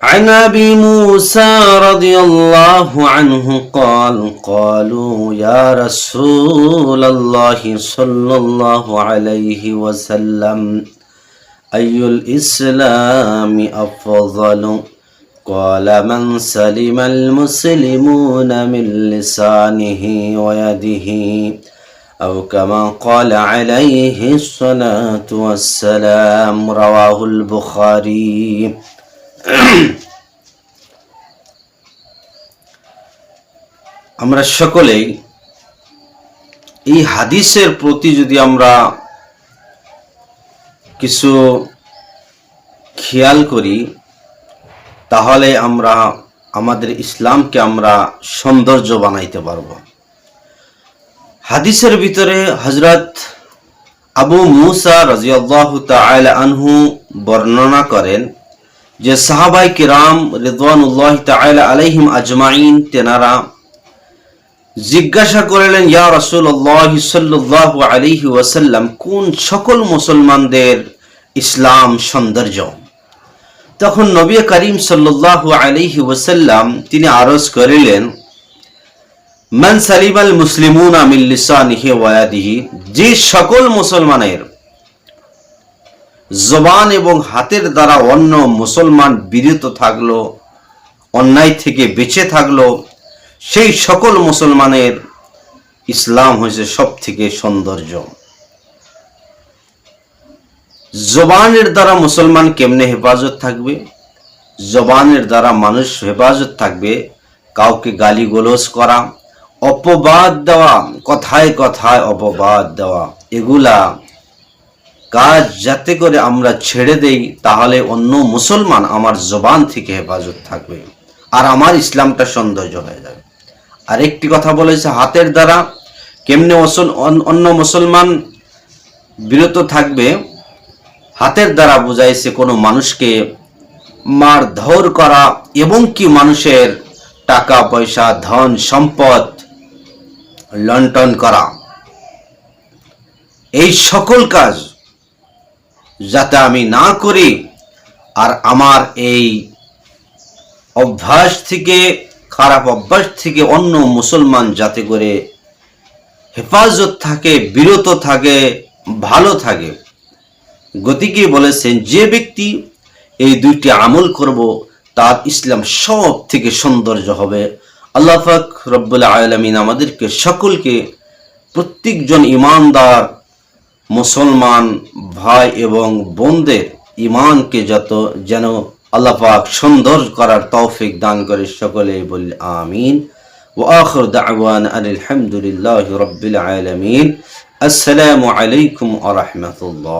عن أبي موسى رضي الله عنه قال قالوا يا رسول الله صلى الله عليه وسلم أي الإسلام أفضل قال من سلم المسلمون من لسانه ويده أو كما قال عليه الصلاة والسلام رواه البخاري আমরা সকলেই এই হাদিসের প্রতি যদি আমরা কিছু খেয়াল করি তাহলে আমরা আমাদের ইসলামকে আমরা সৌন্দর্য বানাইতে পারব। হাদিসের ভিতরে হযরত আবু মুসা রাদিয়াল্লাহু তাআলা আনহু বর্ণনা করেন যে সাহাবায়ে কিরাম রিদওয়ানুল্লাহি তাআলা আলাইহিম আজমাইন তেনারা জিজ্ঞাসা করলেন, ইয়া রাসূলুল্লাহ সাল্লাল্লাহু আলাইহি ওয়াসাল্লাম, কোন সকল মুসলমানদের ইসলাম সৌন্দর্য? তখন নবী করিম সাল্লাল্লাহু আলাইহি ওয়াসাল্লাম তিনি আরজ করিলেন, মান সালিমাল মুসলিমুনা মিন লিসানিহি ওয়া ইয়াদিহি, যে সকল মুসলমানের জবান এবং হাতের দ্বারা অন্য মুসলমান বিরত থাকলো, অন্যায় থেকে বেঁচে থাকলো, সেই সকল মুসলমানের ইসলাম হয়েছে সব থেকে সৌন্দর্য। জবানের দ্বারা মুসলমান কেমনে হেফাজত থাকবে? জবানের দ্বারা মানুষ হেফাজত থাকবে কাউকে গালিগোলজ করা, অপবাদ দেওয়া, কথায় কথায় অপবাদ দেওয়া, এগুলা কাজ যাতে করে আমরা ছেড়ে দেই, তাহলে অন্য মুসলমান আমার জবান থেকে হেফাজত থাকবে আর আমার ইসলামটা সৌন্দর্য হয়ে যাবে। আরেকটি কথা বলেছে, হাতের দ্বারা কেমনে অন্য মুসলমান বিরত থাকবে? হাতের দ্বারা বুঝাইছে কোনো মানুষকে মারধর করা এবং কি মানুষের টাকা পয়সা ধন সম্পদ লুণ্ঠন করা, এই সকল কাজ যাতে আমি না করি আর আমার এই অভ্যাস থেকে, খারাপ অভ্যাস থেকে অন্য মুসলমান যাতে করে হেফাজত থাকে, বিরত থাকে, ভালো থাকে। গতিকে বলেছেন যে ব্যক্তি এই দুইটি আমল করব তার ইসলাম সব থেকে সৌন্দর্য হবে। আল্লাহ পাক রব্বুল আলামিন আমাদেরকে সকলকে, প্রত্যেকজন ইমানদার মুসলমান ভাই এবং বোনদের ইমানকে যেন আল্লাহ পাক সুন্দর করার তৌফিক দান করে। সকলেই বলি আমিন। ওয়া আখির দাওয়ানা আলহামদুলিল্লাহি রাব্বিল আলামিন। আসসালামু আলাইকুম ওয়া রাহমাতুল্লাহ।